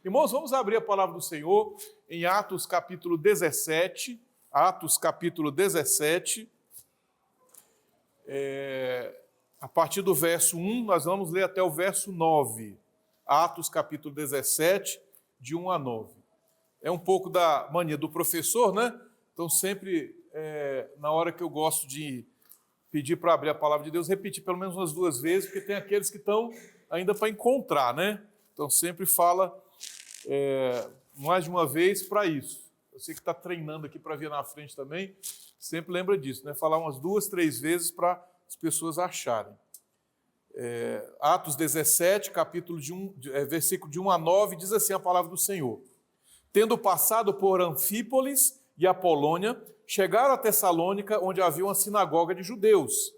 Irmãos, vamos abrir a palavra do Senhor em Atos capítulo 17. Atos capítulo 17. A partir do verso 1, nós vamos ler até o verso 9. Atos capítulo 17, de 1 a 9. É um pouco da mania do professor, né? Então sempre, na hora que eu gosto de pedir para abrir a palavra de Deus, repetir pelo menos umas 2 vezes, porque tem aqueles que estão ainda para encontrar, né? Então sempre fala mais de uma vez para isso. Você que está treinando aqui para vir na frente também, sempre lembra disso, né? Falar umas 2, 3 vezes para as pessoas acharem. Atos 17, versículo de 1 a 9, diz assim a palavra do Senhor. Tendo passado por Anfípolis e Apolônia, chegaram a Tessalônica, onde havia uma sinagoga de judeus.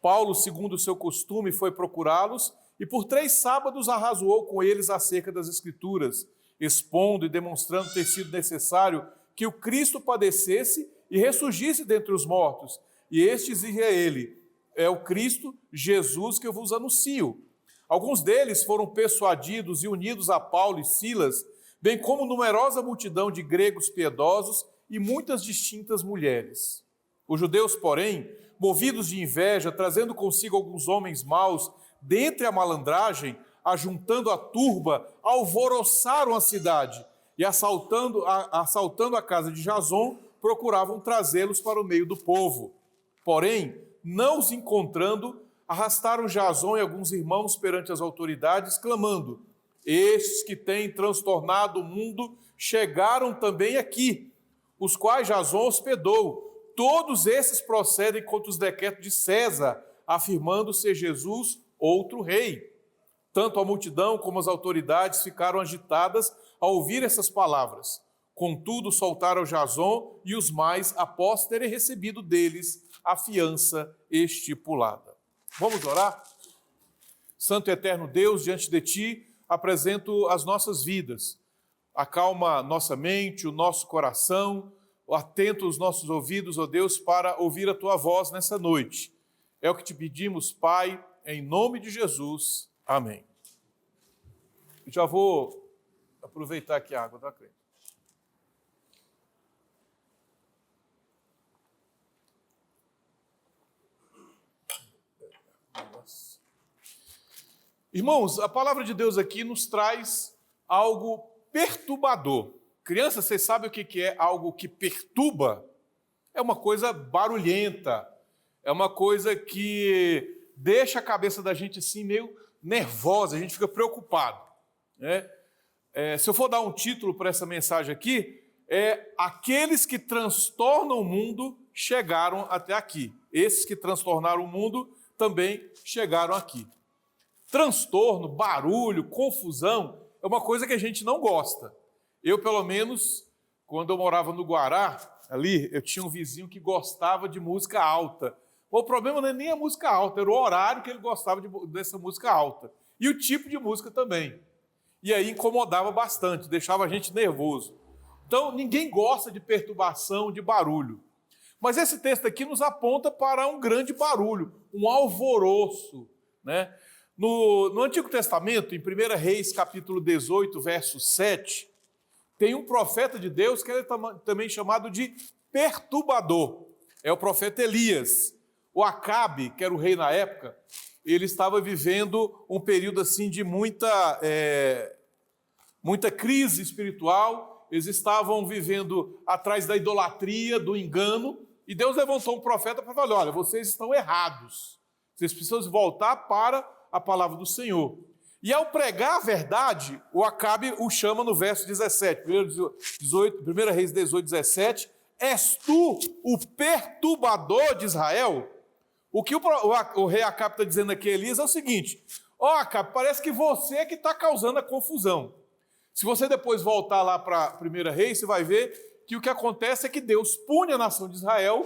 Paulo, segundo o seu costume, foi procurá-los e por 3 sábados arrazoou com eles acerca das Escrituras, expondo e demonstrando ter sido necessário que o Cristo padecesse e ressurgisse dentre os mortos. E este dizia a ele: é o Cristo Jesus que eu vos anuncio. Alguns deles foram persuadidos e unidos a Paulo e Silas, bem como numerosa multidão de gregos piedosos e muitas distintas mulheres. Os judeus, porém, movidos de inveja, trazendo consigo alguns homens maus, dentre a malandragem, ajuntando a turba, alvoroçaram a cidade e, assaltando a casa de Jason, procuravam trazê-los para o meio do povo. Porém, não os encontrando, arrastaram Jason e alguns irmãos perante as autoridades, clamando: estes que têm transtornado o mundo chegaram também aqui, os quais Jason hospedou. Todos esses procedem contra os decretos de César, afirmando ser Jesus outro rei. Tanto a multidão como as autoridades ficaram agitadas ao ouvir essas palavras. Contudo, soltaram Jason e os mais após terem recebido deles a fiança estipulada. Vamos orar? Santo e eterno Deus, diante de Ti, apresento as nossas vidas. Acalma nossa mente, o nosso coração, atenta os nossos ouvidos, ó Deus, para ouvir a Tua voz nessa noite. É o que Te pedimos, Pai, em nome de Jesus. Amém. Eu já vou aproveitar aqui a água da crente. Irmãos, a palavra de Deus aqui nos traz algo perturbador. Crianças, vocês sabem o que é algo que perturba? É uma coisa barulhenta, é uma coisa que deixa a cabeça da gente assim meio nervosa, a gente fica preocupado, né? Se eu for dar um título para essa mensagem aqui, aqueles que transtornam o mundo chegaram até aqui. Esses que transtornaram o mundo também chegaram aqui. Transtorno, barulho, confusão é uma coisa que a gente não gosta. Eu, pelo menos, quando eu morava no Guará, ali, eu tinha um vizinho que gostava de música alta. O problema não é nem a música alta, era o horário que ele gostava dessa música alta. E o tipo de música também. E aí incomodava bastante, deixava a gente nervoso. Então, ninguém gosta de perturbação, de barulho. Mas esse texto aqui nos aponta para um grande barulho, um alvoroço, né? No Antigo Testamento, em 1 Reis, capítulo 18, verso 7, tem um profeta de Deus que é também chamado de perturbador. É o profeta Elias. O Acabe, que era o rei na época, ele estava vivendo um período assim de muita crise espiritual. Eles estavam vivendo atrás da idolatria, do engano, e Deus levantou um profeta para falar: olha, vocês estão errados. Vocês precisam voltar para a palavra do Senhor. E ao pregar a verdade, o Acabe o chama no verso 17, 1 Reis 18, 17, és tu o perturbador de Israel? O que o rei Acabe está dizendo aqui a Elias é o seguinte: Acabe, parece que você é que está causando a confusão. Se você depois voltar lá para 1 Reis, você vai ver que o que acontece é que Deus pune a nação de Israel,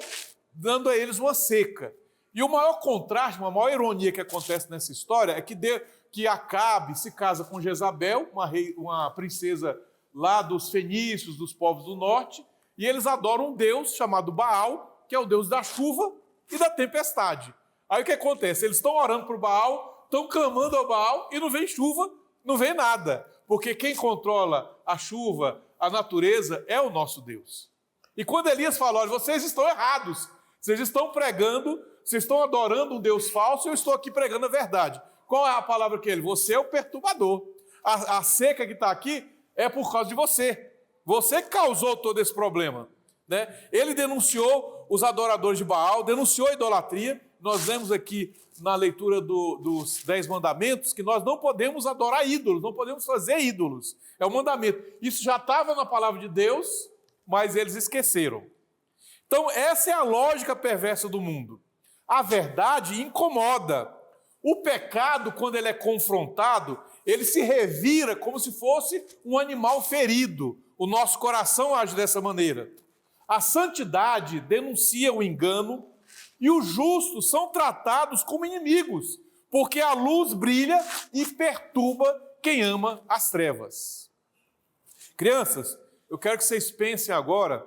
dando a eles uma seca. E o maior contraste, uma maior ironia que acontece nessa história é que Acabe se casa com Jezabel, uma princesa lá dos fenícios, dos povos do norte, e eles adoram um deus chamado Baal, que é o deus da chuva e da tempestade. Aí o que acontece? Eles estão orando para o Baal, estão clamando ao Baal e não vem chuva, não vem nada. Porque quem controla a chuva, a natureza, é o nosso Deus. E quando Elias falou, olha, vocês estão errados, vocês estão pregando, vocês estão adorando um Deus falso, eu estou aqui pregando a verdade. Qual é a palavra que ele? Você é o perturbador. A seca que está aqui é por causa de você. Você que causou todo esse problema. Né? Ele denunciou os adoradores de Baal, denunciou a idolatria. Nós vemos aqui na leitura dos 10 mandamentos que nós não podemos adorar ídolos, não podemos fazer ídolos. É um mandamento. Isso já estava na palavra de Deus, mas eles esqueceram. Então, essa é a lógica perversa do mundo. A verdade incomoda. O pecado, quando ele é confrontado, ele se revira como se fosse um animal ferido. O nosso coração age dessa maneira. A santidade denuncia o engano e os justos são tratados como inimigos, porque a luz brilha e perturba quem ama as trevas. Crianças, eu quero que vocês pensem agora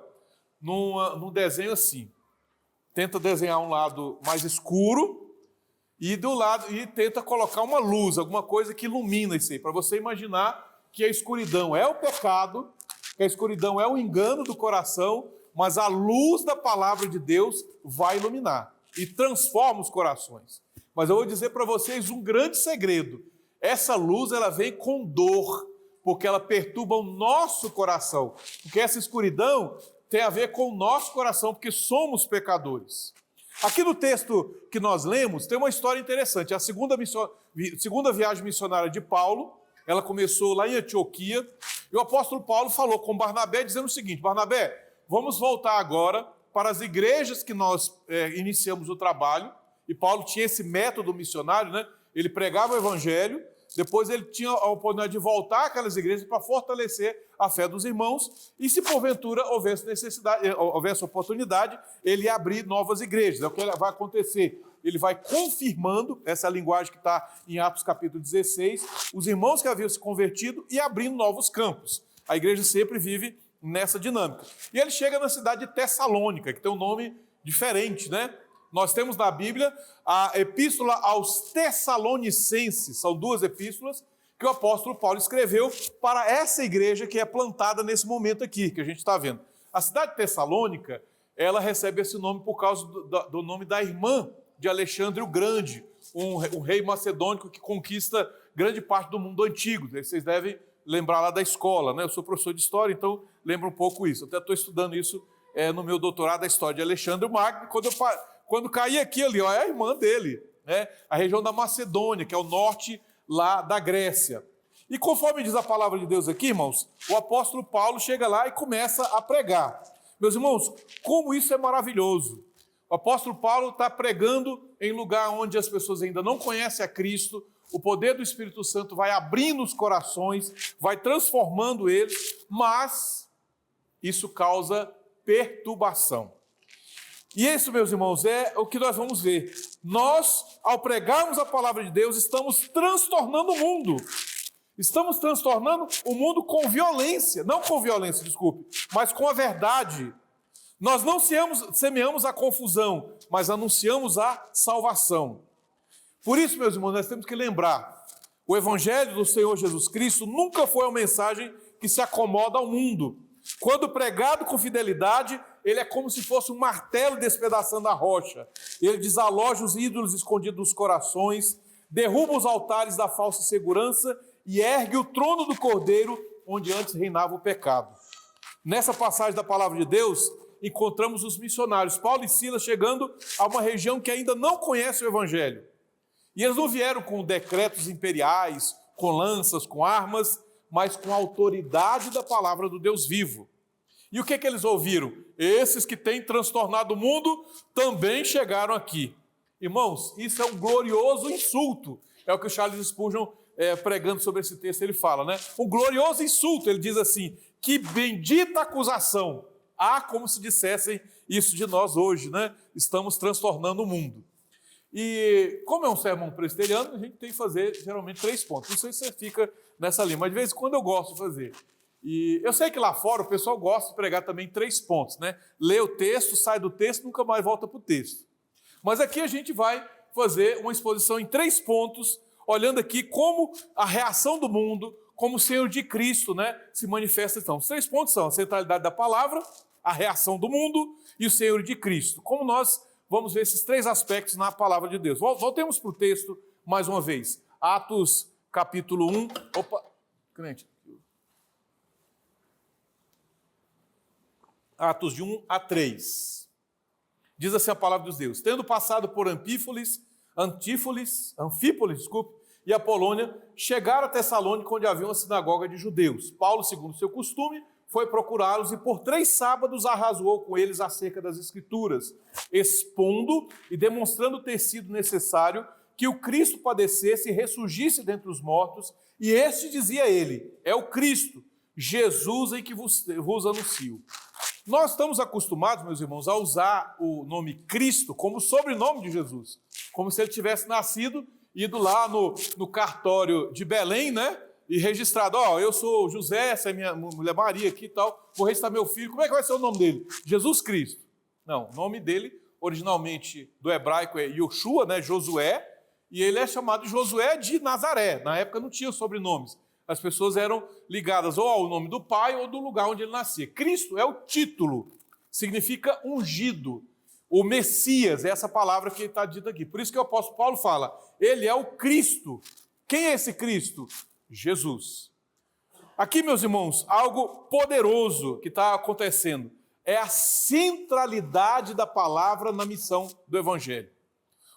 num desenho assim. Tenta desenhar um lado mais escuro e do lado e tenta colocar uma luz, alguma coisa que ilumina isso aí, para você imaginar que a escuridão é o pecado, que a escuridão é o engano do coração, mas a luz da palavra de Deus vai iluminar e transforma os corações. Mas eu vou dizer para vocês um grande segredo. Essa luz, ela vem com dor, porque ela perturba o nosso coração. Porque essa escuridão tem a ver com o nosso coração, porque somos pecadores. Aqui no texto que nós lemos, tem uma história interessante. A segunda viagem missionária de Paulo, ela começou lá em Antioquia, e o apóstolo Paulo falou com Barnabé, dizendo o seguinte: Barnabé, vamos voltar agora para as igrejas que nós iniciamos o trabalho. E Paulo tinha esse método missionário, né? Ele pregava o evangelho, depois ele tinha a oportunidade de voltar àquelas igrejas para fortalecer a fé dos irmãos, e se porventura houvesse necessidade, houvesse oportunidade, ele ia abrir novas igrejas. É o que vai acontecer. Ele vai confirmando essa linguagem que está em Atos capítulo 16, os irmãos que haviam se convertido e abrindo novos campos. A igreja sempre vive nessa dinâmica. E ele chega na cidade de Tessalônica, que tem um nome diferente, né? Nós temos na Bíblia a epístola aos Tessalonicenses, são 2 epístolas que o apóstolo Paulo escreveu para essa igreja que é plantada nesse momento aqui, que a gente está vendo. A cidade de Tessalônica, ela recebe esse nome por causa do nome da irmã de Alexandre o Grande, um rei macedônico que conquista grande parte do mundo antigo. Vocês devem lembrar lá da escola, né? Eu sou professor de história, então lembro um pouco isso. Eu até estou estudando isso no meu doutorado, a história de Alexandre o Magno. Quando caí aqui ali, ó, é a irmã dele, né? A região da Macedônia, que é o norte lá da Grécia. E conforme diz a palavra de Deus aqui, irmãos, o apóstolo Paulo chega lá e começa a pregar. Meus irmãos, como isso é maravilhoso. O apóstolo Paulo está pregando em lugar onde as pessoas ainda não conhecem a Cristo, o poder do Espírito Santo vai abrindo os corações, vai transformando eles, mas isso causa perturbação. E isso, meus irmãos, é o que nós vamos ver. Nós, ao pregarmos a palavra de Deus, estamos transtornando o mundo. Estamos transtornando o mundo com violência. Não com violência, desculpe, mas com a verdade. Nós não semeamos a confusão, mas anunciamos a salvação. Por isso, meus irmãos, nós temos que lembrar, o evangelho do Senhor Jesus Cristo nunca foi uma mensagem que se acomoda ao mundo. Quando pregado com fidelidade, ele é como se fosse um martelo despedaçando a rocha. Ele desaloja os ídolos escondidos dos corações, derruba os altares da falsa segurança e ergue o trono do Cordeiro, onde antes reinava o pecado. Nessa passagem da palavra de Deus, encontramos os missionários, Paulo e Silas, chegando a uma região que ainda não conhece o evangelho. E eles não vieram com decretos imperiais, com lanças, com armas, mas com a autoridade da palavra do Deus vivo. E o que eles ouviram? Esses que têm transtornado o mundo também chegaram aqui. Irmãos, isso é um glorioso insulto. É o que o Charles Spurgeon, pregando sobre esse texto, ele fala, né? Um glorioso insulto. Ele diz assim, que bendita acusação. Há como se dissessem isso de nós hoje, né? Estamos transtornando o mundo. E como é um sermão presbiteriano, a gente tem que fazer geralmente 3 pontos. Não sei se você fica nessa linha, mas de vez em quando eu gosto de fazer. E eu sei que lá fora o pessoal gosta de pregar também 3 pontos, né? Lê o texto, sai do texto, nunca mais volta para o texto. Mas aqui a gente vai fazer uma exposição em 3 pontos, olhando aqui como a reação do mundo, como o Senhor de Cristo, né, se manifesta então. Os 3 pontos são a centralidade da palavra, a reação do mundo e o Senhor de Cristo. Como nós vamos ver esses 3 aspectos na palavra de Deus. Voltemos para o texto mais uma vez. Atos capítulo 1. Atos de 1 a 3. Diz assim a palavra dos Deus: tendo passado por Anfípolis, e Apolônia, chegaram a Tessalônica, onde havia uma sinagoga de judeus. Paulo, segundo seu costume, foi procurá-los e por 3 sábados arrazoou com eles acerca das Escrituras, expondo e demonstrando ter sido necessário que o Cristo padecesse e ressurgisse dentre os mortos, e este dizia ele: é o Cristo, Jesus em que vos anuncio. Nós estamos acostumados, meus irmãos, a usar o nome Cristo como sobrenome de Jesus, como se ele tivesse nascido, ido lá no cartório de Belém, né? E registrado, eu sou José, essa é minha mulher Maria aqui e tal, vou registrar meu filho. Como é que vai ser o nome dele? Jesus Cristo. Não, o nome dele, originalmente do hebraico, é Yoshua, né? Josué, e ele é chamado Josué de Nazaré. Na época não tinha sobrenomes. As pessoas eram ligadas ou ao nome do pai ou do lugar onde ele nascia. Cristo é o título, significa ungido. O Messias, é essa palavra que está dita aqui. Por isso que o apóstolo Paulo fala, ele é o Cristo. Quem é esse Cristo? Jesus. Aqui, meus irmãos, algo poderoso que está acontecendo é a centralidade da palavra na missão do Evangelho.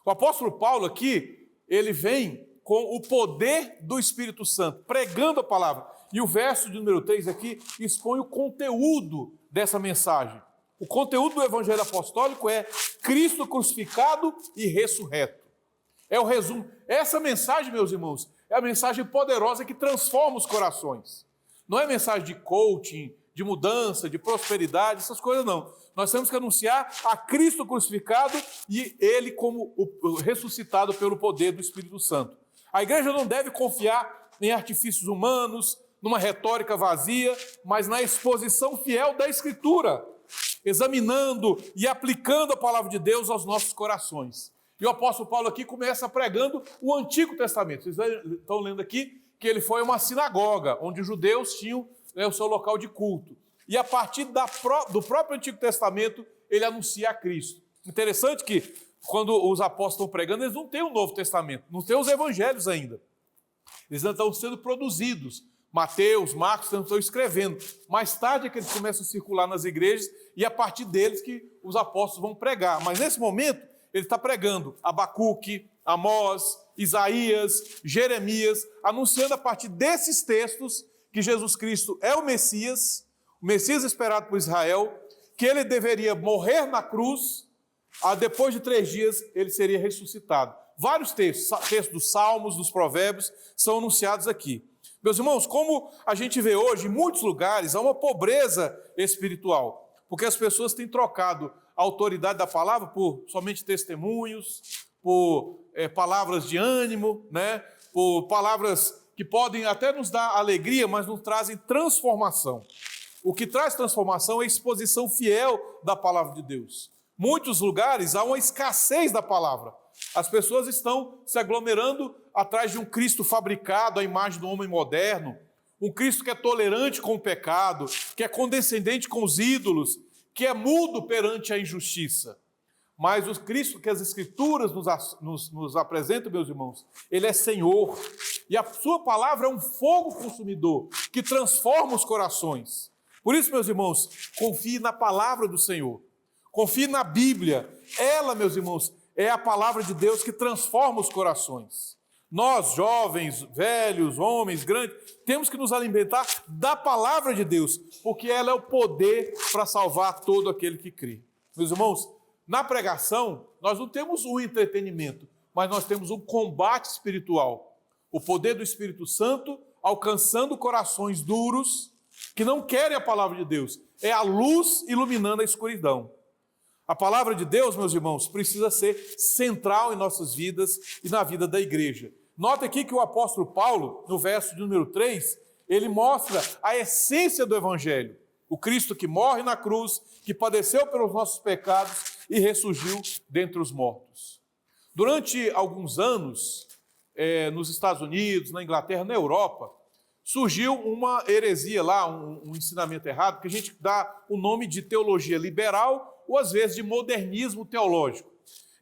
O apóstolo Paulo aqui, ele vem com o poder do Espírito Santo, pregando a palavra. E o verso de número 3 aqui expõe o conteúdo dessa mensagem. O conteúdo do Evangelho Apostólico é Cristo crucificado e ressurreto. É o resumo. Essa mensagem, meus irmãos, é a mensagem poderosa que transforma os corações. Não é mensagem de coaching, de mudança, de prosperidade, essas coisas não. Nós temos que anunciar a Cristo crucificado e ele como o ressuscitado pelo poder do Espírito Santo. A igreja não deve confiar em artifícios humanos, numa retórica vazia, mas na exposição fiel da Escritura, examinando e aplicando a palavra de Deus aos nossos corações. E o apóstolo Paulo aqui começa pregando o Antigo Testamento. Vocês estão lendo aqui que ele foi a uma sinagoga, onde os judeus tinham o seu local de culto. E a partir do próprio Antigo Testamento, ele anuncia a Cristo. Interessante que quando os apóstolos estão pregando, eles não têm o Novo Testamento, não têm os evangelhos ainda. Eles não estão sendo produzidos. Mateus, Marcos não estão escrevendo. Mais tarde é que eles começam a circular nas igrejas e é a partir deles que os apóstolos vão pregar. Mas nesse momento, ele está pregando Abacuque, Amós, Isaías, Jeremias, anunciando a partir desses textos que Jesus Cristo é o Messias esperado por Israel, que ele deveria morrer na cruz, depois de 3 dias ele seria ressuscitado. Vários textos dos Salmos, dos Provérbios, são anunciados aqui. Meus irmãos, como a gente vê hoje, em muitos lugares, há uma pobreza espiritual, porque as pessoas têm trocado a autoridade da palavra por somente testemunhos, por palavras de ânimo, né? Por palavras que podem até nos dar alegria, mas não trazem transformação. O que traz transformação é a exposição fiel da palavra de Deus. Muitos lugares há uma escassez da palavra. As pessoas estão se aglomerando atrás de um Cristo fabricado à imagem do homem moderno, um Cristo que é tolerante com o pecado, que é condescendente com os ídolos, que é mudo perante a injustiça. Mas o Cristo que as Escrituras nos apresentam, meus irmãos, ele é Senhor. E a sua palavra é um fogo consumidor que transforma os corações. Por isso, meus irmãos, confie na palavra do Senhor. Confie na Bíblia. Ela, meus irmãos, é a palavra de Deus que transforma os corações. Nós, jovens, velhos, homens, grandes, temos que nos alimentar da palavra de Deus, porque ela é o poder para salvar todo aquele que crê. Meus irmãos, na pregação, nós não temos um entretenimento, mas nós temos um combate espiritual. O poder do Espírito Santo alcançando corações duros que não querem a palavra de Deus. É a luz iluminando a escuridão. A palavra de Deus, meus irmãos, precisa ser central em nossas vidas e na vida da igreja. Nota aqui que o apóstolo Paulo, no verso de número 3, ele mostra a essência do Evangelho. O Cristo que morre na cruz, que padeceu pelos nossos pecados e ressurgiu dentre os mortos. Durante alguns anos, nos Estados Unidos, na Inglaterra, na Europa, surgiu uma heresia lá, um ensinamento errado, que a gente dá o nome de teologia liberal ou às vezes de modernismo teológico.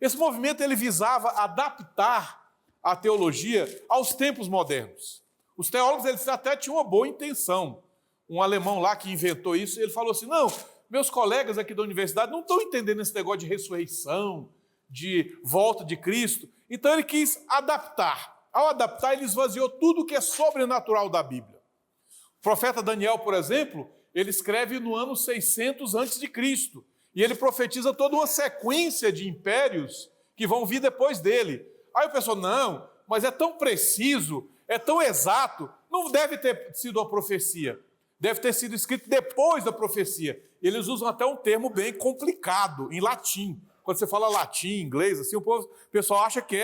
Esse movimento ele visava adaptar a teologia aos tempos modernos. Os teólogos eles até tinham uma boa intenção. Um alemão lá que inventou isso, ele falou assim, não, meus colegas aqui da universidade não estão entendendo esse negócio de ressurreição, de volta de Cristo. Então ele quis adaptar. Ao adaptar, ele esvaziou tudo que é sobrenatural da Bíblia. O profeta Daniel, por exemplo, ele escreve no ano 600 a.C. E ele profetiza toda uma sequência de impérios que vão vir depois dele. Aí o pessoal, não, mas é tão preciso, é tão exato, não deve ter sido uma profecia. Deve ter sido escrito depois da profecia. Eles usam até um termo bem complicado, em latim. Quando você fala latim, inglês, assim, o pessoal acha que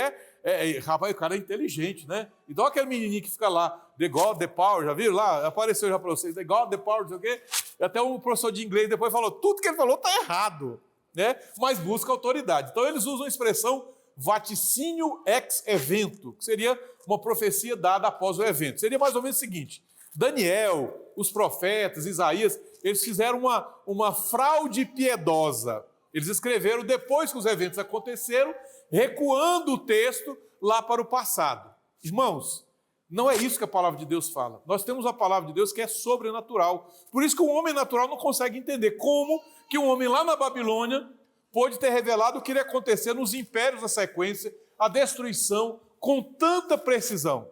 rapaz, o cara é inteligente, né? Igual aquele menininho que fica lá, the God, the power, já viram lá? Apareceu já para vocês, the God, the power, não sei o quê. Até um professor de inglês depois falou, tudo que ele falou está errado, né? Mas busca autoridade. Então eles usam a expressão vaticínio ex evento, que seria uma profecia dada após o evento. Seria mais ou menos o seguinte, Daniel, os profetas, Isaías, eles fizeram uma fraude piedosa. Eles escreveram depois que os eventos aconteceram, recuando o texto lá para o passado. Irmãos, não é isso que a palavra de Deus fala. Nós temos a palavra de Deus que é sobrenatural. Por isso que o homem natural não consegue entender como que um homem lá na Babilônia pôde ter revelado o que iria acontecer nos impérios da sequência, a destruição, com tanta precisão.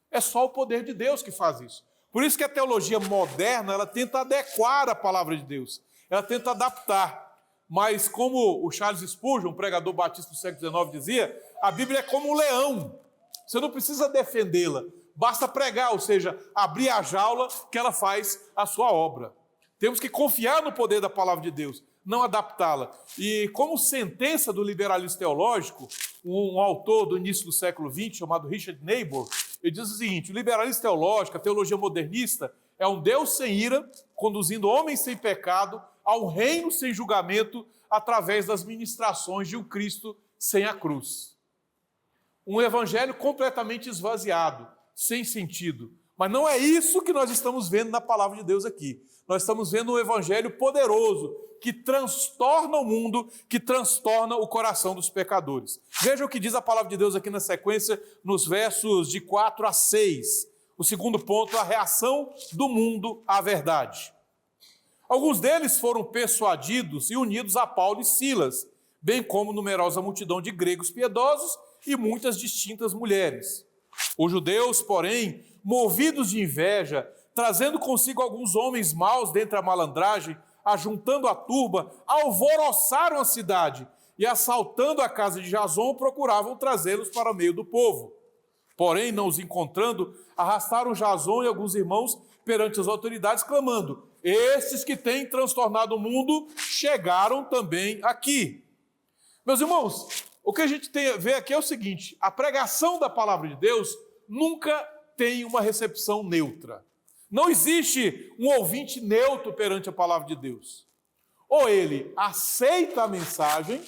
É só o poder de Deus que faz isso. Por isso que a teologia moderna, ela tenta adequar a palavra de Deus. Ela tenta adaptar. Mas como o Charles Spurgeon, um pregador batista do século XIX, dizia, a Bíblia é como um leão. Você não precisa defendê-la, basta pregar, ou seja, abrir a jaula que ela faz a sua obra. Temos que confiar no poder da palavra de Deus, não adaptá-la. E como sentença do liberalismo teológico, um autor do início do século XX, chamado Richard Niebuhr, ele diz o seguinte, o liberalismo teológico, a teologia modernista, é um Deus sem ira, conduzindo homens sem pecado ao reino sem julgamento através das ministrações de um Cristo sem a cruz. Um evangelho completamente esvaziado, sem sentido. Mas não é isso que nós estamos vendo na palavra de Deus aqui. Nós estamos vendo um evangelho poderoso, que transtorna o mundo, que transtorna o coração dos pecadores. Veja o que diz a palavra de Deus aqui na sequência, nos versos de 4 a 6. O segundo ponto, a reação do mundo à verdade. Alguns deles foram persuadidos e unidos a Paulo e Silas, bem como numerosa multidão de gregos piedosos e muitas distintas mulheres. Os judeus, porém, movidos de inveja, trazendo consigo alguns homens maus dentre a malandragem, ajuntando a turba, alvoroçaram a cidade e, assaltando a casa de Jason, procuravam trazê-los para o meio do povo. Porém, não os encontrando, arrastaram Jason e alguns irmãos perante as autoridades, clamando, estes que têm transtornado o mundo chegaram também aqui. Meus irmãos, o que a gente tem a ver aqui é o seguinte, a pregação da palavra de Deus nunca tem uma recepção neutra. Não existe um ouvinte neutro perante a palavra de Deus. Ou ele aceita a mensagem,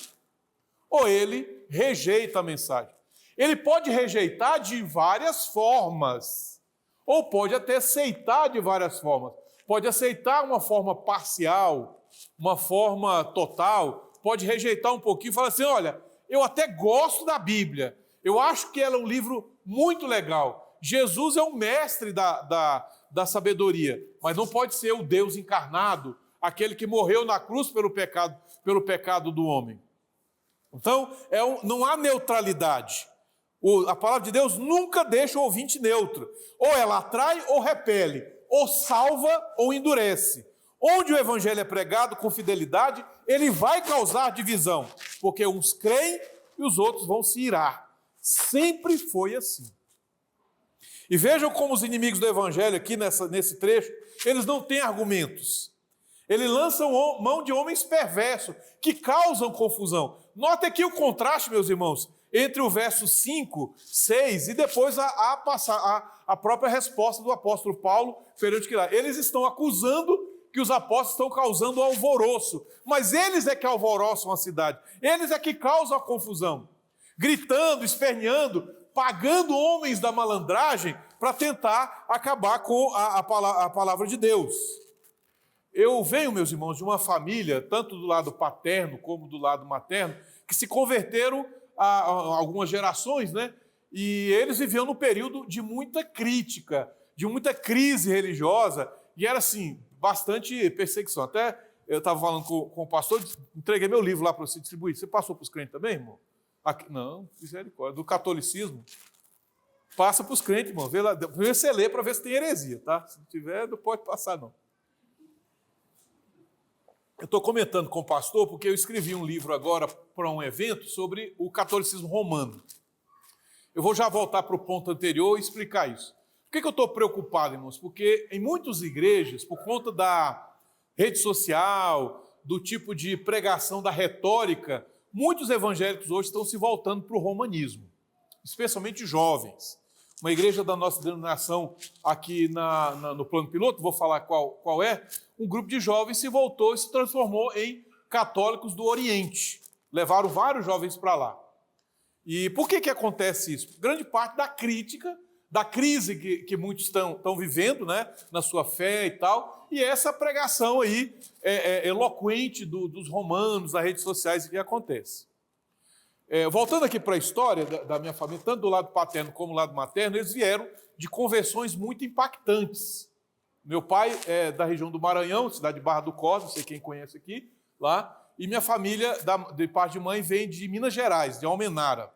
ou ele rejeita a mensagem. Ele pode rejeitar de várias formas, ou pode até aceitar de várias formas. Pode aceitar uma forma parcial, uma forma total, pode rejeitar um pouquinho e falar assim, olha, eu até gosto da Bíblia, eu acho que ela é um livro muito legal. Jesus é o mestre da sabedoria, mas não pode ser o Deus encarnado, aquele que morreu na cruz pelo pecado do homem. Então, não há neutralidade. A palavra de Deus nunca deixa o ouvinte neutro. Ou ela atrai ou repele, ou salva ou endurece. Onde o evangelho é pregado com fidelidade, ele vai causar divisão, porque uns creem e os outros vão se irar. Sempre foi assim. E vejam como os inimigos do evangelho aqui nesse trecho, eles não têm argumentos. Eles lançam mão de homens perversos, que causam confusão. Note aqui o contraste, meus irmãos, entre o verso 5, 6 e depois a própria resposta do apóstolo Paulo perante que lá. Eles estão acusando que os apóstolos estão causando alvoroço, mas eles é que alvoroçam a cidade, eles é que causam a confusão, gritando, esperneando, pagando homens da malandragem para tentar acabar com a palavra de Deus. Eu venho, meus irmãos, de uma família, tanto do lado paterno como do lado materno, que se converteram há algumas gerações, né? E eles viviam num período de muita crítica, de muita crise religiosa, e era assim, bastante perseguição. Até eu estava falando com o pastor, entreguei meu livro lá para você distribuir. Você passou para os crentes também, irmão? Aqui, não, misericórdia. Do catolicismo, passa para os crentes, irmão. Vê lá, primeiro você lê para ver se tem heresia, tá? Se não tiver, não pode passar, não. Eu estou comentando com o pastor porque eu escrevi um livro agora para um evento sobre o catolicismo romano. Eu vou já voltar para o ponto anterior e explicar isso. Por que eu estou preocupado, irmãos? Porque em muitas igrejas, por conta da rede social, do tipo de pregação, da retórica, muitos evangélicos hoje estão se voltando para o romanismo, especialmente jovens. Uma igreja da nossa denominação aqui no plano piloto, vou falar qual é, um grupo de jovens se voltou e se transformou em católicos do Oriente. Levaram vários jovens para lá. E por que acontece isso? Grande parte da crítica, da crise que muitos estão vivendo, né, na sua fé e tal, e essa pregação aí eloquente dos romanos, das redes sociais que acontece. Voltando aqui para a história da minha família, tanto do lado paterno como do lado materno, eles vieram de conversões muito impactantes. Meu pai é da região do Maranhão, cidade de Barra do Cosmo, não sei quem conhece aqui, lá, e minha família, de parte de mãe, vem de Minas Gerais, de Almenara.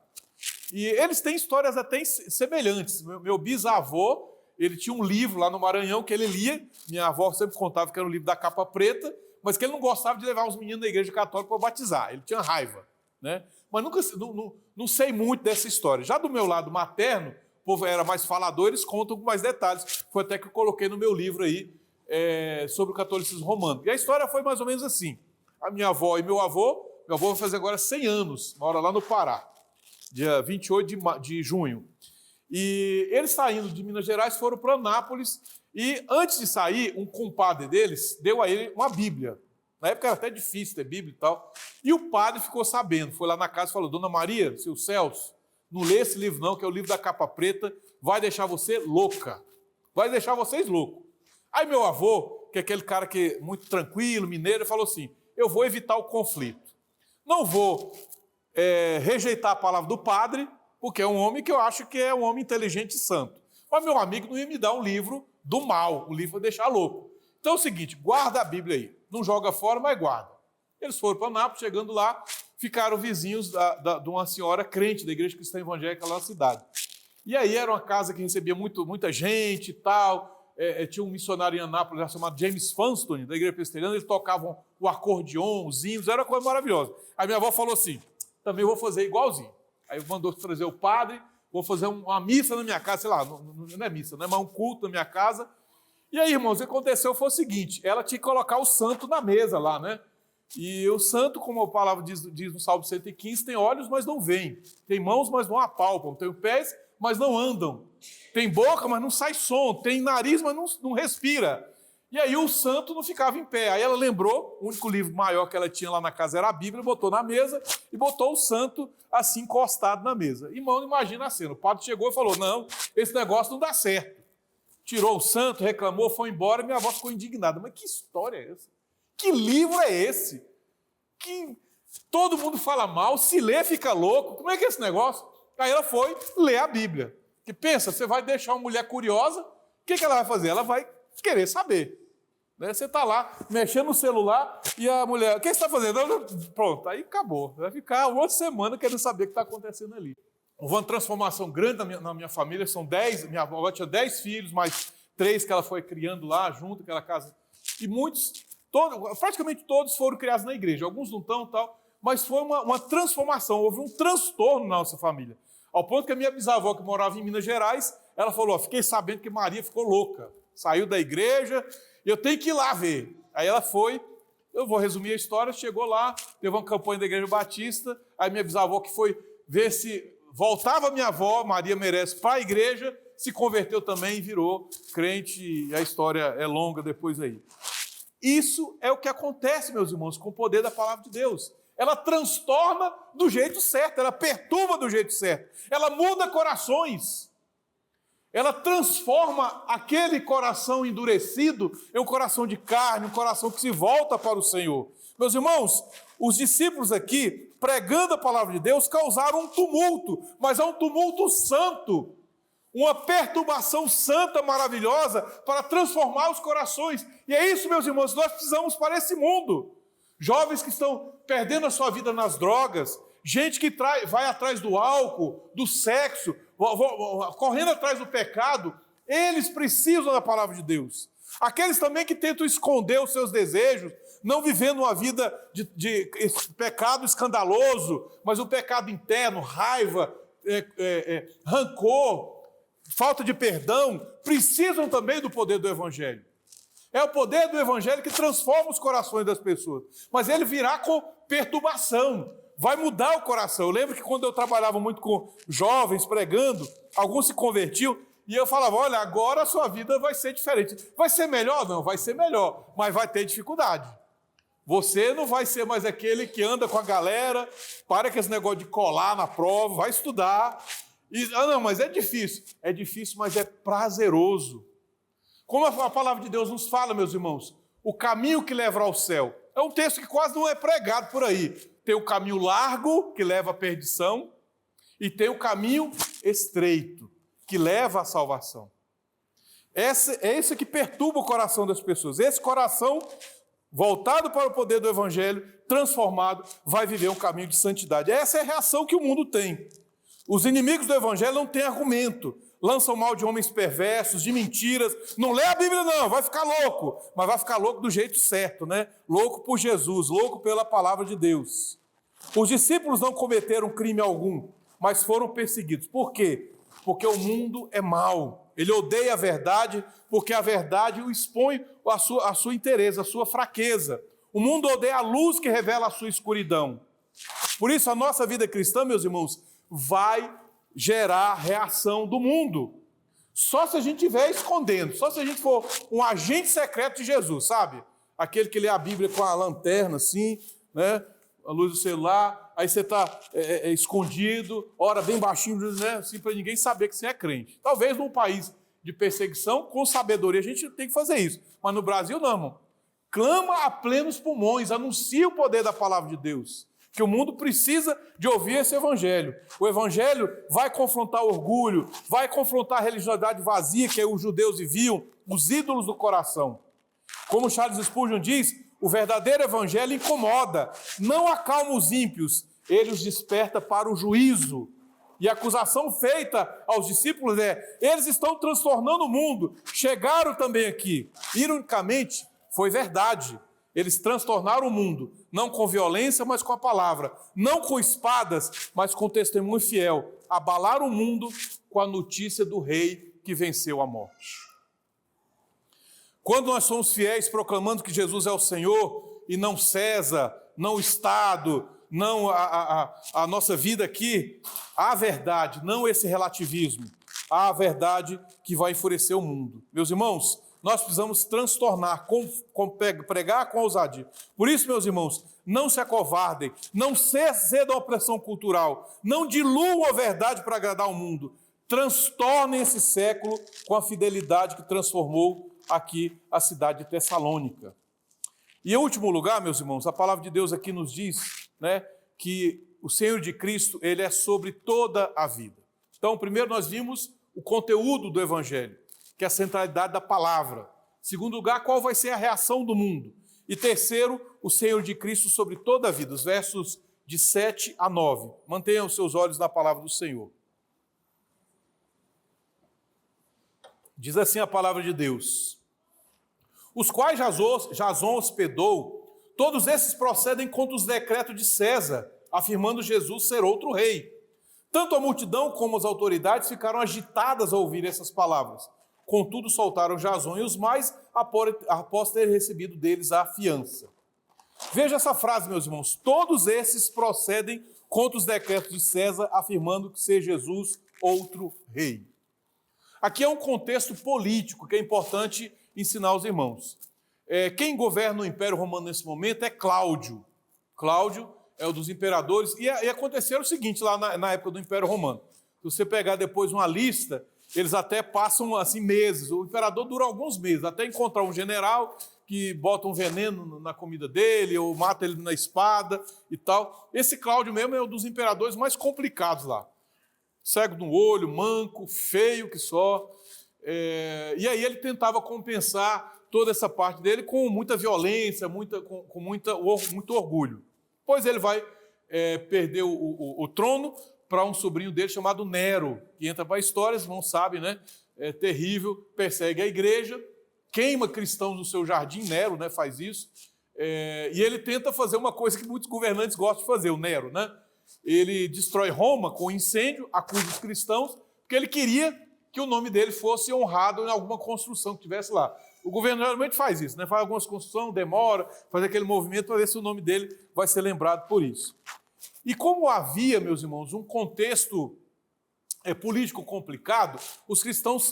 E eles têm histórias até semelhantes. Meu bisavô, ele tinha um livro lá no Maranhão que ele lia, minha avó sempre contava que era um livro da capa preta, mas que ele não gostava de levar os meninos da igreja católica para batizar, ele tinha raiva, né? Mas não sei muito dessa história. Já do meu lado materno, o povo era mais falador, eles contam com mais detalhes. Foi até que eu coloquei no meu livro aí sobre o catolicismo romano. E a história foi mais ou menos assim. A minha avó e meu avô vai fazer agora 100 anos, mora lá no Pará, dia 28 de junho. E eles saindo de Minas Gerais foram para Anápolis e antes de sair, um compadre deles deu a ele uma Bíblia. Na época era até difícil ter Bíblia e tal. E o padre ficou sabendo, foi lá na casa e falou: Dona Maria, seu Celso, não lê esse livro não, que é o livro da capa preta, vai deixar você louca. Vai deixar vocês loucos. Aí meu avô, que é aquele cara que é muito tranquilo, mineiro, falou assim: eu vou evitar o conflito. Não vou rejeitar a palavra do padre, porque é um homem que eu acho que é um homem inteligente e santo. Mas meu amigo não ia me dar um livro do mal, um livro para deixar louco. Então é o seguinte, guarda a Bíblia aí. Não joga fora, mas guarda. Eles foram para Anápolis, chegando lá, ficaram vizinhos de uma senhora crente da Igreja Cristã Evangélica lá na cidade. E aí era uma casa que recebia muita gente e tal. Tinha um missionário em Anápolis chamado James Funston, da Igreja Presbiteriana, eles tocavam o acordeon, os hinos, era uma coisa maravilhosa. Aí minha avó falou assim: também vou fazer igualzinho. Aí mandou trazer o padre, vou fazer uma missa na minha casa, sei lá, não é missa, não é mais um culto na minha casa. E aí, irmãos, o que aconteceu foi o seguinte: ela tinha que colocar o santo na mesa lá, né? E o santo, como a palavra diz no Salmo 115, tem olhos, mas não veem. Tem mãos, mas não apalpam. Tem pés, mas não andam. Tem boca, mas não sai som. Tem nariz, mas não respira. E aí o santo não ficava em pé. Aí ela lembrou, o único livro maior que ela tinha lá na casa era a Bíblia, botou na mesa e botou o santo assim encostado na mesa. Irmão, imagina a cena. O padre chegou e falou: não, esse negócio não dá certo. Tirou o santo, reclamou, foi embora, e minha avó ficou indignada. Mas que história é essa? Que livro é esse? Que todo mundo fala mal, se lê fica louco. Como é que é esse negócio? Aí ela foi ler a Bíblia. Que pensa, você vai deixar uma mulher curiosa, o que ela vai fazer? Ela vai querer saber. Né? Você está lá, mexendo no celular, e a mulher: o que você está fazendo? Pronto, aí acabou. Vai ficar uma outra semana querendo saber o que está acontecendo ali. Houve uma transformação grande na minha família, são 10, minha avó tinha 10 filhos, mais 3 que ela foi criando lá, junto aquela casa. E praticamente todos foram criados na igreja, alguns não estão, tal, mas foi uma transformação, houve um transtorno na nossa família. Ao ponto que a minha bisavó, que morava em Minas Gerais, ela falou: fiquei sabendo que Maria ficou louca, saiu da igreja, eu tenho que ir lá ver. Aí ela foi, eu vou resumir a história, chegou lá, teve uma campanha da Igreja Batista, aí minha bisavó que foi ver se voltava minha avó, Maria Merece, para a igreja, se converteu também e virou crente, e a história é longa depois aí. Isso é o que acontece, meus irmãos, com o poder da palavra de Deus. Ela transtorna do jeito certo, ela perturba do jeito certo, ela muda corações. ela transforma aquele coração endurecido em um coração de carne, um coração que se volta para o Senhor. Meus irmãos, os discípulos aqui, pregando a palavra de Deus, causaram um tumulto, mas é um tumulto santo, uma perturbação santa, maravilhosa, para transformar os corações. E é isso, meus irmãos, nós precisamos para esse mundo. Jovens que estão perdendo a sua vida nas drogas, gente que vai atrás do álcool, do sexo, correndo atrás do pecado, eles precisam da palavra de Deus. Aqueles também que tentam esconder os seus desejos, não vivendo uma vida de pecado escandaloso, mas o pecado interno, raiva, rancor, falta de perdão, precisam também do poder do Evangelho. É o poder do Evangelho que transforma os corações das pessoas, mas ele virá com perturbação, vai mudar o coração. Eu lembro que quando eu trabalhava muito com jovens pregando, alguns se convertiam, e eu falava, olha, agora a sua vida vai ser diferente. Vai ser melhor? Não, vai ser melhor, mas vai ter dificuldade. Você não vai ser mais aquele que anda com a galera, para com esse negócio de colar na prova, vai estudar. Não, mas é difícil. É difícil, mas é prazeroso. Como a palavra de Deus nos fala, meus irmãos, o caminho que leva ao céu. É um texto que quase não é pregado por aí. Tem o caminho largo, que leva à perdição, e tem o caminho estreito, que leva à salvação. É esse que perturba o coração das pessoas. Esse coração, voltado para o poder do Evangelho, transformado, vai viver um caminho de santidade. Essa é a reação que o mundo tem. Os inimigos do Evangelho não têm argumento. Lançam mal de homens perversos, de mentiras. Não lê a Bíblia não, vai ficar louco. Mas vai ficar louco do jeito certo, né? Louco por Jesus, louco pela palavra de Deus. Os discípulos não cometeram crime algum, mas foram perseguidos. Por quê? Porque o mundo é mau. Ele odeia a verdade, porque a verdade o expõe a sua inteireza, a sua fraqueza. O mundo odeia a luz que revela a sua escuridão. Por isso, a nossa vida cristã, meus irmãos, vai gerar reação do mundo. Só se a gente estiver escondendo, só se a gente for um agente secreto de Jesus, sabe? Aquele que lê a Bíblia com a lanterna assim, né? A luz do celular, aí você está escondido, ora bem baixinho, né? Assim, para ninguém saber que você é crente. Talvez num país de perseguição, com sabedoria, a gente tem que fazer isso. Mas no Brasil não, irmão. Clama a plenos pulmões, anuncia o poder da palavra de Deus. Que o mundo precisa de ouvir esse Evangelho. O Evangelho vai confrontar o orgulho, vai confrontar a religiosidade vazia que os judeus viviam, os ídolos do coração. Como Charles Spurgeon diz, o verdadeiro Evangelho incomoda, não acalma os ímpios, ele os desperta para o juízo. E a acusação feita aos discípulos é, eles estão transtornando o mundo, chegaram também aqui. Ironicamente, foi verdade. Eles transtornaram o mundo, não com violência, mas com a palavra. Não com espadas, mas com testemunho fiel. Abalaram o mundo com a notícia do rei que venceu a morte. Quando nós somos fiéis proclamando que Jesus é o Senhor, e não César, não o Estado, não a nossa vida aqui, há verdade, não esse relativismo. Há a verdade que vai enfurecer o mundo. Meus irmãos, nós precisamos transtornar, pregar com ousadia. Por isso, meus irmãos, não se acovardem, não cedam à pressão cultural, não diluam a verdade para agradar o mundo. Transtornem esse século com a fidelidade que transformou aqui a cidade de Tessalônica. E em último lugar, meus irmãos, a palavra de Deus aqui nos diz, né, que o Senhor de Cristo, ele é sobre toda a vida. Então, primeiro nós vimos o conteúdo do Evangelho, que é a centralidade da palavra. Segundo lugar, qual vai ser a reação do mundo. E terceiro, o Senhor de Cristo sobre toda a vida, os versos de 7 a 9. Mantenham os seus olhos na palavra do Senhor. Diz assim a palavra de Deus: os quais Jason hospedou, todos esses procedem contra os decretos de César, afirmando Jesus ser outro rei. Tanto a multidão como as autoridades ficaram agitadas ao ouvir essas palavras. Contudo, soltaram Jason e os mais após ter recebido deles a fiança. Veja essa frase, meus irmãos. Todos esses procedem contra os decretos de César, afirmando que ser Jesus outro rei. Aqui é um contexto político que é importante ensinar aos irmãos. Quem governa o Império Romano nesse momento é Cláudio. Cláudio é um dos imperadores. E aconteceu o seguinte lá na época do Império Romano. Se você pegar depois uma lista, eles até passam assim meses, o imperador dura alguns meses, até encontrar um general que bota um veneno na comida dele, ou mata ele na espada e tal. Esse Cláudio mesmo é um dos imperadores mais complicados lá. Cego no olho, manco, feio que só. E aí ele tentava compensar toda essa parte dele com muita violência, com muito orgulho. Pois ele vai perder o trono para um sobrinho dele chamado Nero, que entra para a história, vocês não sabem, né? É terrível, persegue a igreja, queima cristãos no seu jardim, Nero, né, faz isso, e ele tenta fazer uma coisa que muitos governantes gostam de fazer, o Nero, né? Ele destrói Roma com incêndio, acusa os cristãos, porque ele queria que o nome dele fosse honrado em alguma construção que tivesse lá. O governo geralmente faz isso, né? Faz algumas construções, demora, faz aquele movimento para ver se o nome dele vai ser lembrado por isso. E como havia, meus irmãos, um contexto político complicado, os cristãos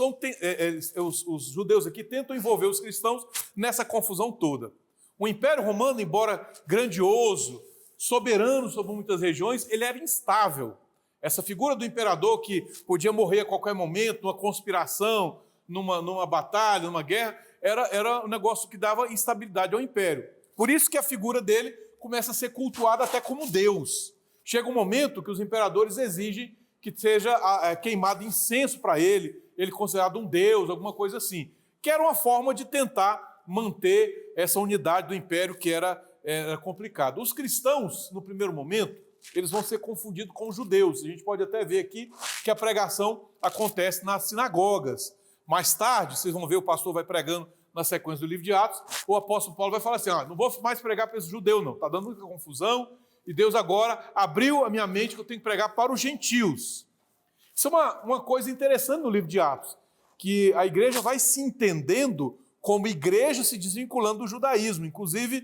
os judeus aqui tentam envolver os cristãos nessa confusão toda. O Império Romano, embora grandioso, soberano sobre muitas regiões, ele era instável. Essa figura do imperador que podia morrer a qualquer momento, numa conspiração, numa batalha, numa guerra, era um negócio que dava instabilidade ao império. Por isso que a figura dele começa a ser cultuada até como Deus. Chega um momento que os imperadores exigem que seja queimado incenso para ele considerado um deus, alguma coisa assim, que era uma forma de tentar manter essa unidade do império que era complicado. Os cristãos, no primeiro momento, eles vão ser confundidos com os judeus. A gente pode até ver aqui que a pregação acontece nas sinagogas. Mais tarde, vocês vão ver, o pastor vai pregando na sequência do livro de Atos, o apóstolo Paulo vai falar assim, não vou mais pregar para esse judeu não, está dando muita confusão, e Deus agora abriu a minha mente que eu tenho que pregar para os gentios. Isso é uma coisa interessante no livro de Atos, que a igreja vai se entendendo como igreja se desvinculando do judaísmo. Inclusive,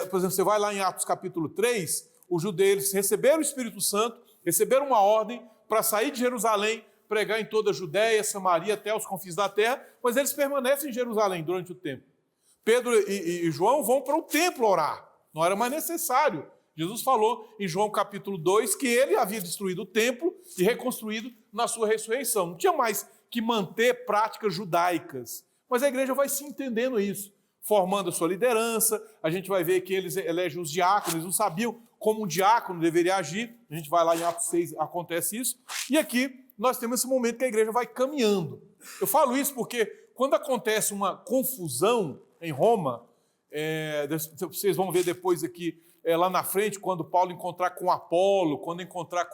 por exemplo, você vai lá em Atos capítulo 3, os judeus receberam o Espírito Santo, receberam uma ordem para sair de Jerusalém, pregar em toda a Judéia, Samaria, até os confins da terra, mas eles permanecem em Jerusalém durante o tempo. Pedro e João vão para o templo orar, não era mais necessário. Jesus falou em João capítulo 2 que ele havia destruído o templo e reconstruído na sua ressurreição. Não tinha mais que manter práticas judaicas, mas a igreja vai se entendendo isso, formando a sua liderança. A gente vai ver que eles elegem os diáconos, eles não sabiam como um diácono deveria agir. A gente vai lá em Atos 6, acontece isso. E aqui nós temos esse momento que a igreja vai caminhando. Eu falo isso porque quando acontece uma confusão em Roma, vocês vão ver depois aqui, lá na frente, quando Paulo encontrar com Apolo, quando encontrar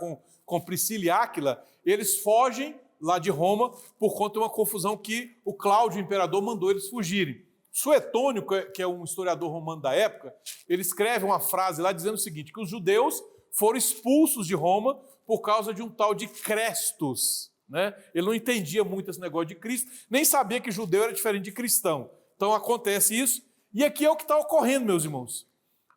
com Priscila e Áquila, eles fogem lá de Roma por conta de uma confusão que o Cláudio, o imperador, mandou eles fugirem. Suetônio, que é um historiador romano da época, ele escreve uma frase lá dizendo o seguinte, que os judeus foram expulsos de Roma por causa de um tal de Crestus, né? Ele não entendia muito esse negócio de Cristo, nem sabia que judeu era diferente de cristão. Então acontece isso, e aqui é o que está ocorrendo, meus irmãos.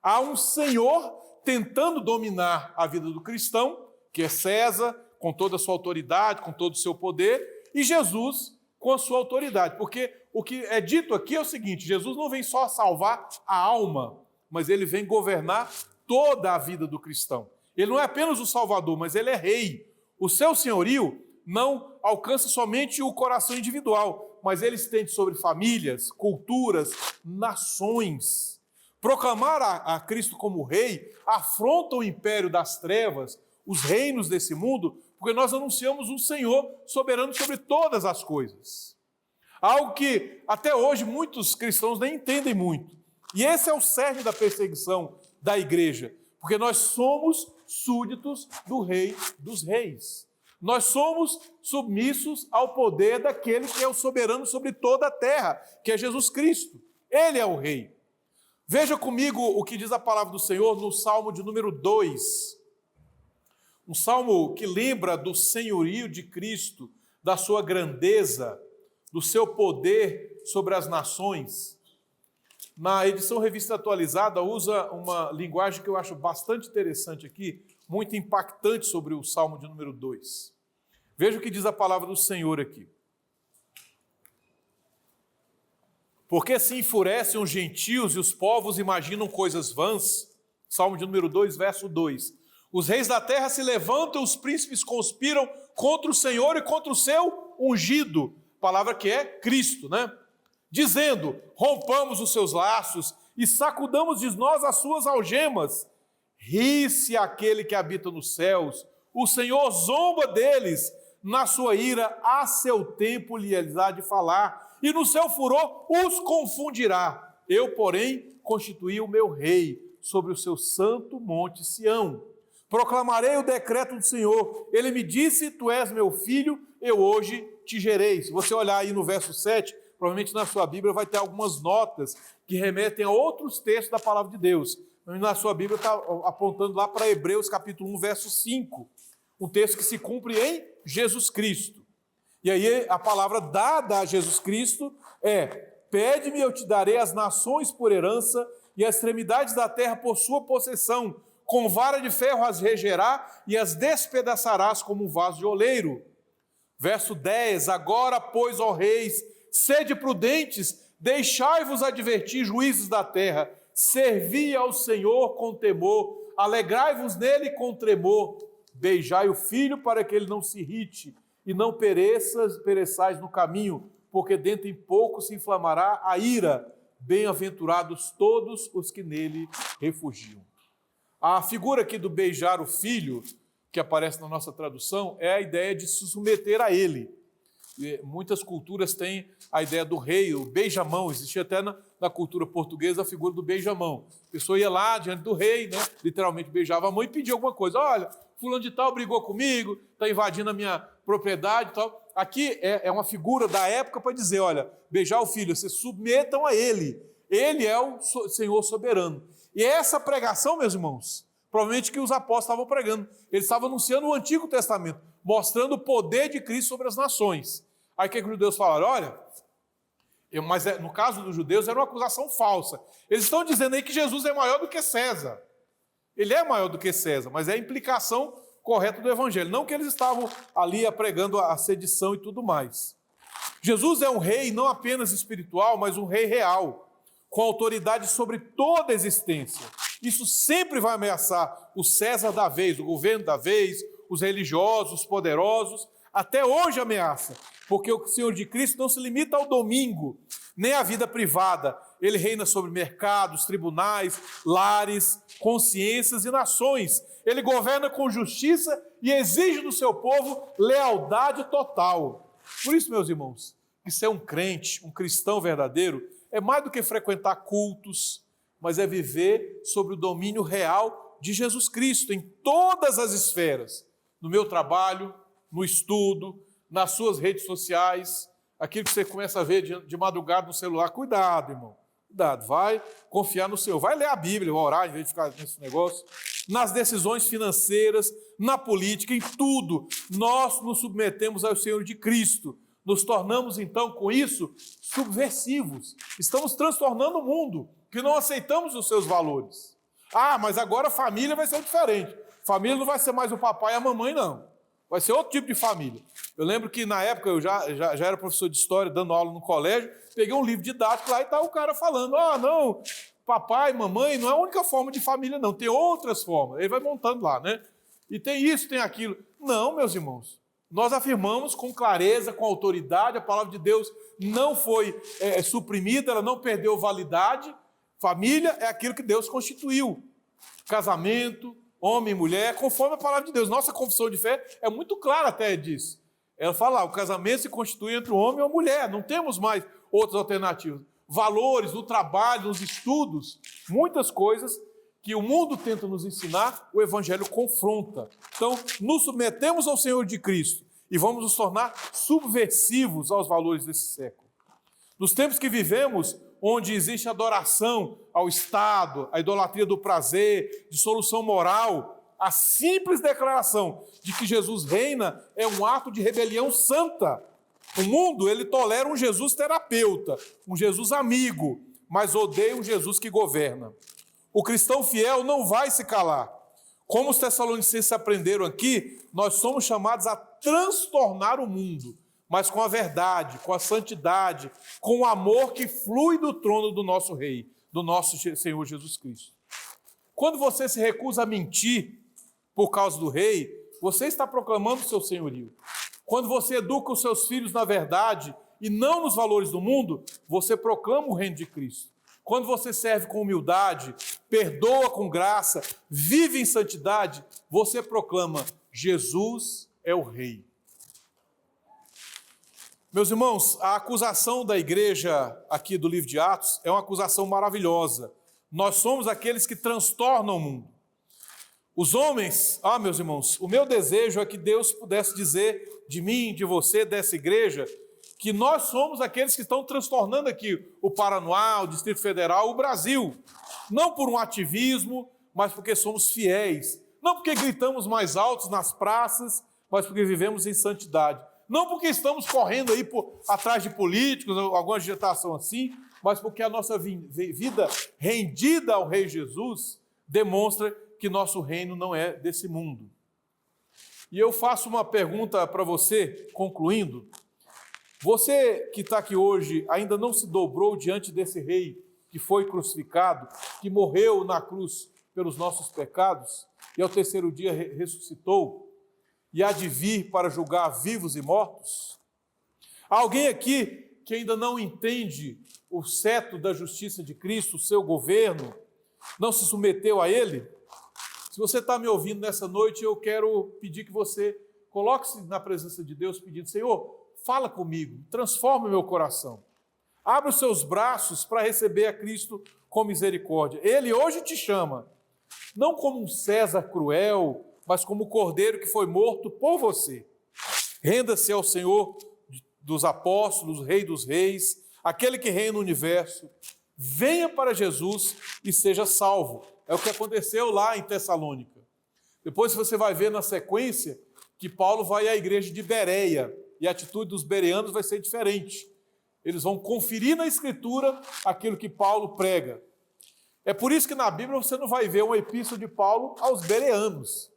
Há um senhor tentando dominar a vida do cristão, que é César, com toda a sua autoridade, com todo o seu poder, e Jesus com a sua autoridade. Porque o que é dito aqui é o seguinte, Jesus não vem só salvar a alma, mas ele vem governar toda a vida do cristão. Ele não é apenas o Salvador, mas ele é rei. O seu senhorio não alcança somente o coração individual, mas ele estende sobre famílias, culturas, nações. Proclamar a Cristo como rei afronta o império das trevas, os reinos desse mundo, porque nós anunciamos um Senhor soberano sobre todas as coisas. Algo que até hoje muitos cristãos nem entendem muito. E esse é o cerne da perseguição da igreja, porque nós somos súditos do Rei dos Reis. Nós somos submissos ao poder daquele que é o soberano sobre toda a terra, que é Jesus Cristo. Ele é o Rei. Veja comigo o que diz a palavra do Senhor no Salmo de número 2. Um salmo que lembra do senhorio de Cristo, da sua grandeza, do seu poder sobre as nações. Na edição Revista Atualizada, usa uma linguagem que eu acho bastante interessante aqui, muito impactante sobre o Salmo de número 2. Veja o que diz a palavra do Senhor aqui. Porque se enfurecem os gentios e os povos imaginam coisas vãs. Salmo de número 2, verso 2. Os reis da terra se levantam, os príncipes conspiram contra o Senhor e contra o seu ungido, palavra que é Cristo, né? Dizendo, rompamos os seus laços e sacudamos de nós as suas algemas. Ri-se aquele que habita nos céus, o Senhor zomba deles, na sua ira a seu tempo lhes há de falar, e no seu furor os confundirá. Eu, porém, constituí o meu rei sobre o seu santo monte Sião. Proclamarei o decreto do Senhor. Ele me disse, tu és meu filho, eu hoje te gerei. Se você olhar aí no verso 7, provavelmente na sua Bíblia vai ter algumas notas que remetem a outros textos da palavra de Deus. Na sua Bíblia está apontando lá para Hebreus capítulo 1, verso 5. Um texto que se cumpre em Jesus Cristo. E aí a palavra dada a Jesus Cristo é: pede-me, eu te darei as nações por herança e as extremidades da terra por sua possessão. Com vara de ferro as regerá e as despedaçarás como um vaso de oleiro. Verso 10, agora, pois, ó reis, sede prudentes, deixai-vos advertir, juízes da terra, servi ao Senhor com temor, alegrai-vos nele com tremor, beijai o filho para que ele não se irrite, e não pereçais no caminho, porque dentro em pouco se inflamará a ira. Bem-aventurados todos os que nele refugiam. A figura aqui do beijar o filho, que aparece na nossa tradução, é a ideia de se submeter a ele. E muitas culturas têm a ideia do rei, o beijamão. Existia até na cultura portuguesa a figura do beijamão. A pessoa ia lá diante do rei, né, literalmente beijava a mão e pedia alguma coisa. Olha, fulano de tal brigou comigo, está invadindo a minha propriedade e tal. Aqui é uma figura da época para dizer, olha, beijar o filho, se submetam a ele. Ele é o Senhor soberano. E essa pregação, meus irmãos, provavelmente que os apóstolos estavam pregando. Eles estavam anunciando o Antigo Testamento, mostrando o poder de Cristo sobre as nações. Aí o que os judeus falaram? Olha, mas no caso dos judeus era uma acusação falsa. Eles estão dizendo aí que Jesus é maior do que César. Ele é maior do que César, mas é a implicação correta do Evangelho. Não que eles estavam ali pregando a sedição e tudo mais. Jesus é um rei não apenas espiritual, mas um rei real, com autoridade sobre toda a existência. Isso sempre vai ameaçar o César da vez, o governo da vez, os religiosos, os poderosos. Até hoje ameaça, porque o Senhor de Cristo não se limita ao domingo, nem à vida privada. Ele reina sobre mercados, tribunais, lares, consciências e nações. Ele governa com justiça e exige do seu povo lealdade total. Por isso, meus irmãos, que ser um crente, um cristão verdadeiro, é mais do que frequentar cultos, mas é viver sob o domínio real de Jesus Cristo em todas as esferas. No meu trabalho, no estudo, nas suas redes sociais, aquilo que você começa a ver de madrugada no celular. Cuidado, irmão. Cuidado, vai confiar no Senhor. Vai ler a Bíblia, orar, em vez de ficar nesse negócio. Nas decisões financeiras, na política, em tudo, nós nos submetemos ao Senhor de Cristo. Nos tornamos, então, com isso, subversivos. Estamos transtornando o mundo, que não aceitamos os seus valores. Ah, mas agora a família vai ser diferente. Família não vai ser mais o papai e a mamãe, não. Vai ser outro tipo de família. Eu lembro que, na época, eu já era professor de história, dando aula no colégio, peguei um livro didático lá e estava o cara falando, não, papai, mamãe, não é a única forma de família, não. Tem outras formas. Ele vai montando lá, né? E tem isso, tem aquilo. Não, meus irmãos. Nós afirmamos com clareza, com autoridade, a palavra de Deus não foi suprimida, ela não perdeu validade. Família é aquilo que Deus constituiu. Casamento, homem e mulher, conforme a palavra de Deus. Nossa confissão de fé é muito clara até disso. Ela fala, o casamento se constitui entre o homem e a mulher, não temos mais outras alternativas. Valores no trabalho, nos estudos, muitas coisas que o mundo tenta nos ensinar, o Evangelho confronta. Então, nos submetemos ao Senhor de Cristo e vamos nos tornar subversivos aos valores desse século. Nos tempos que vivemos, onde existe adoração ao Estado, a idolatria do prazer, de solução moral, a simples declaração de que Jesus reina é um ato de rebelião santa. O mundo, ele tolera um Jesus terapeuta, um Jesus amigo, mas odeia um Jesus que governa. O cristão fiel não vai se calar. Como os tessalonicenses aprenderam aqui, nós somos chamados a transtornar o mundo, mas com a verdade, com a santidade, com o amor que flui do trono do nosso Rei, do nosso Senhor Jesus Cristo. Quando você se recusa a mentir por causa do Rei, você está proclamando o seu senhorio. Quando você educa os seus filhos na verdade e não nos valores do mundo, você proclama o reino de Cristo. Quando você serve com humildade, perdoa com graça, vive em santidade, você proclama: Jesus é o Rei. Meus irmãos, a acusação da igreja aqui do livro de Atos é uma acusação maravilhosa. Nós somos aqueles que transtornam o mundo. Os homens, meus irmãos, o meu desejo é que Deus pudesse dizer de mim, de você, dessa igreja, que nós somos aqueles que estão transtornando aqui o Paranoá, o Distrito Federal, o Brasil. Não por um ativismo, mas porque somos fiéis. Não porque gritamos mais altos nas praças, mas porque vivemos em santidade. Não porque estamos correndo aí atrás de políticos, ou alguma agitação assim, mas porque a nossa vida rendida ao Rei Jesus demonstra que nosso reino não é desse mundo. E eu faço uma pergunta para você, concluindo. Você que está aqui hoje ainda não se dobrou diante desse Rei que foi crucificado, que morreu na cruz pelos nossos pecados e ao terceiro dia ressuscitou e há de vir para julgar vivos e mortos? Há alguém aqui que ainda não entende o cetro da justiça de Cristo, o seu governo, não se submeteu a Ele? Se você está me ouvindo nessa noite, eu quero pedir que você coloque-se na presença de Deus pedindo: Senhor, fala comigo, transforma o meu coração. Abra os seus braços para receber a Cristo com misericórdia. Ele hoje te chama, não como um César cruel, mas como o Cordeiro que foi morto por você. Renda-se ao Senhor dos apóstolos, Rei dos reis, aquele que reina o universo. Venha para Jesus e seja salvo. É o que aconteceu lá em Tessalônica. Depois você vai ver na sequência que Paulo vai à igreja de Bereia e a atitude dos bereanos vai ser diferente. Eles vão conferir na Escritura aquilo que Paulo prega. É por isso que na Bíblia você não vai ver uma epístola de Paulo aos bereanos,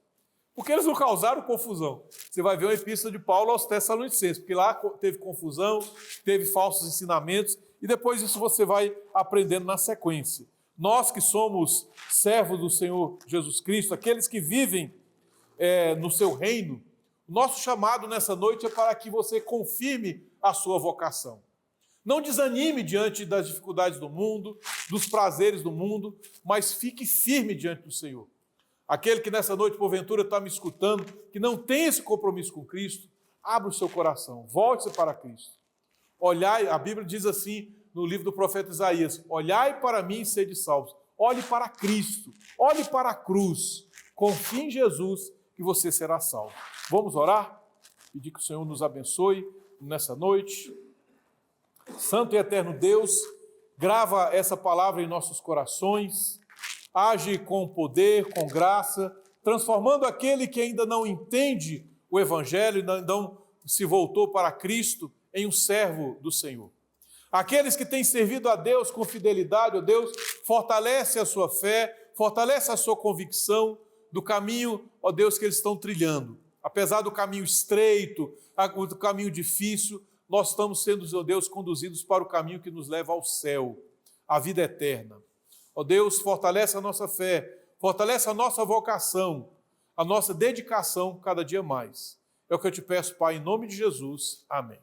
porque eles não causaram confusão. Você vai ver uma epístola de Paulo aos Tessalonicenses, porque lá teve confusão, teve falsos ensinamentos, e depois isso você vai aprendendo na sequência. Nós que somos servos do Senhor Jesus Cristo, aqueles que vivem no seu reino, nosso chamado nessa noite é para que você confirme a sua vocação. Não desanime diante das dificuldades do mundo, dos prazeres do mundo, mas fique firme diante do Senhor. Aquele que nessa noite, porventura, está me escutando, que não tem esse compromisso com Cristo, abra o seu coração, volte-se para Cristo. Olhai, a Bíblia diz assim no livro do profeta Isaías: olhai para mim e sede salvos. Olhe para Cristo, olhe para a cruz, confie em Jesus que você será salvo. Vamos orar? Pedir que o Senhor nos abençoe nessa noite. Santo e eterno Deus, grava essa palavra em nossos corações, age com poder, com graça, transformando aquele que ainda não entende o Evangelho, não se voltou para Cristo, em um servo do Senhor. Aqueles que têm servido a Deus com fidelidade, ó Deus, fortalece a sua fé, fortalece a sua convicção do caminho, ó Deus, que eles estão trilhando. Apesar do caminho estreito, do caminho difícil, nós estamos sendo, ó Deus, conduzidos para o caminho que nos leva ao céu, à vida eterna. Ó Deus, fortalece a nossa fé, fortalece a nossa vocação, a nossa dedicação cada dia mais. É o que eu te peço, Pai, em nome de Jesus. Amém.